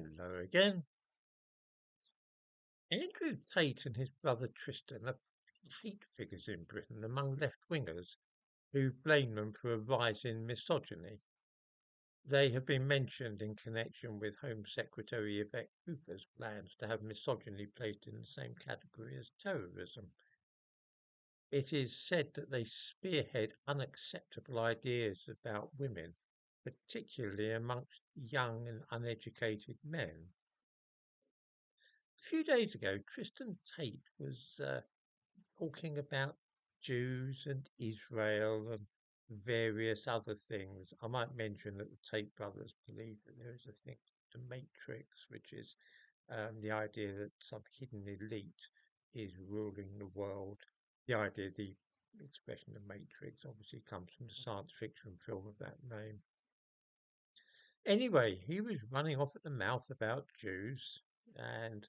Hello again. Andrew Tate and his brother Tristan are hate figures in Britain among left-wingers who blame them for a rise in misogyny. They have been mentioned in connection with Home Secretary Yvette Cooper's plans to have misogyny placed in the same category as terrorism. It is said that they spearhead unacceptable ideas about women, particularly amongst young and uneducated men. A few days ago, Tristan Tate was talking about Jews and Israel and various other things. I might mention that the Tate brothers believe that there is a thing called the Matrix, which is the idea that some hidden elite is ruling the world. The expression of Matrix obviously comes from the science fiction film of that name. Anyway, he was running off at the mouth about Jews and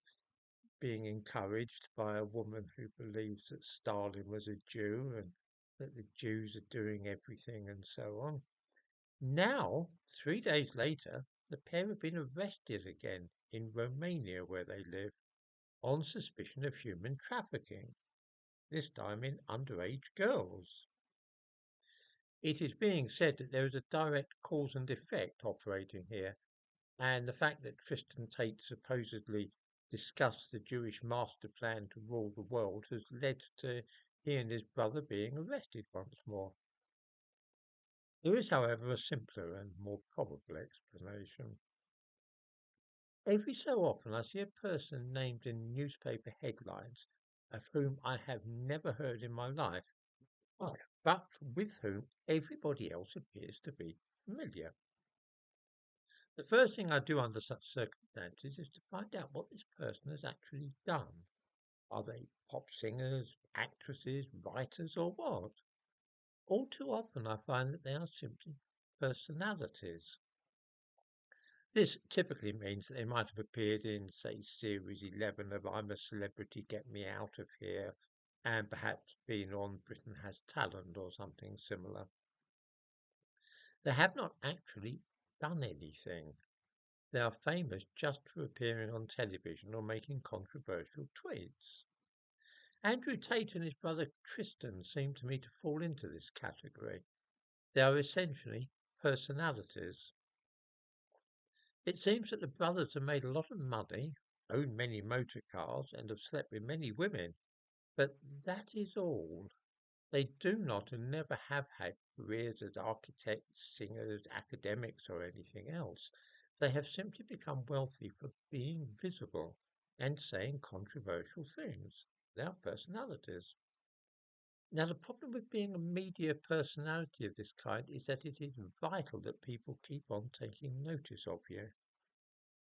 being encouraged by a woman who believes that Stalin was a Jew and that the Jews are doing everything and so on. Now, 3 days later, the pair have been arrested again in Romania, where they live, on suspicion of human trafficking, this time in underage girls. It is being said that there is a direct cause and effect operating here, and the fact that Tristan Tate supposedly discussed the Jewish master plan to rule the world has led to he and his brother being arrested once more. There is, however, a simpler and more probable explanation. Every so often I see a person named in newspaper headlines of whom I have never heard in my life, but with whom everybody else appears to be familiar. The first thing I do under such circumstances is to find out what this person has actually done. Are they pop singers, actresses, writers, or what? All too often I find that they are simply personalities. This typically means that they might have appeared in, say, Series 11 of I'm a Celebrity, Get Me Out of Here, and perhaps been on Britain Has Talent or something similar. They have not actually done anything. They are famous just for appearing on television or making controversial tweets. Andrew Tate and his brother Tristan seem to me to fall into this category. They are essentially personalities. It seems that the brothers have made a lot of money, own many motor cars, and have slept with many women, but that is all. They do not and never have had careers as architects, singers, academics, or anything else. They have simply become wealthy for being visible and saying controversial things. They are personalities. Now, the problem with being a media personality of this kind is that it is vital that people keep on taking notice of you.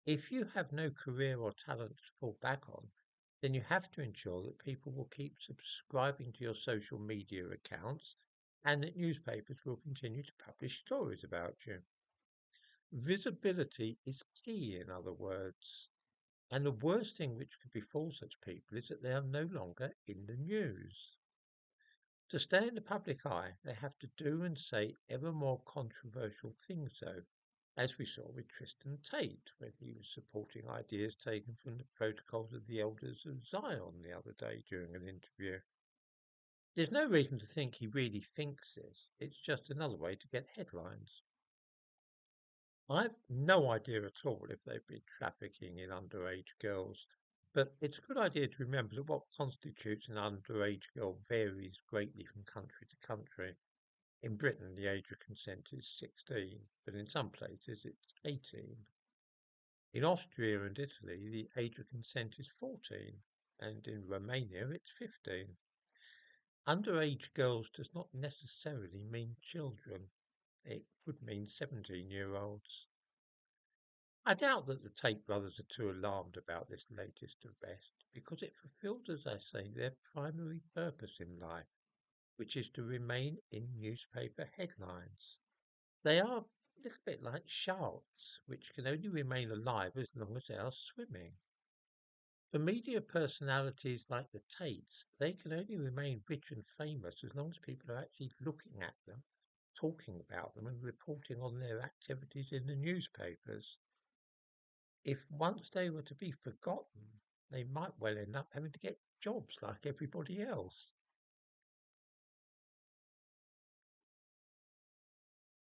If you have no career or talent to fall back on, then you have to ensure that people will keep subscribing to your social media accounts and that newspapers will continue to publish stories about you. Visibility is key, in other words. And the worst thing which could befall such people is that they are no longer in the news. To stay in the public eye, they have to do and say ever more controversial things, though, as we saw with Tristan Tate when he was supporting ideas taken from the protocols of the elders of Zion the other day during an interview. There's no reason to think he really thinks this, it's just another way to get headlines. I've no idea at all if they've been trafficking in underage girls, but it's a good idea to remember that what constitutes an underage girl varies greatly from country to country. In Britain, the age of consent is 16, but in some places it's 18. In Austria and Italy, the age of consent is 14, and in Romania it's 15. Underage girls does not necessarily mean children. It could mean 17-year-olds. I doubt that the Tate brothers are too alarmed about this latest arrest because it fulfilled, as I say, their primary purpose in life, which is to remain in newspaper headlines. They are a little bit like sharks, which can only remain alive as long as they are swimming. For media personalities like the Tates, they can only remain rich and famous as long as people are actually looking at them, talking about them, and reporting on their activities in the newspapers. if once they were to be forgotten, they might well end up having to get jobs like everybody else.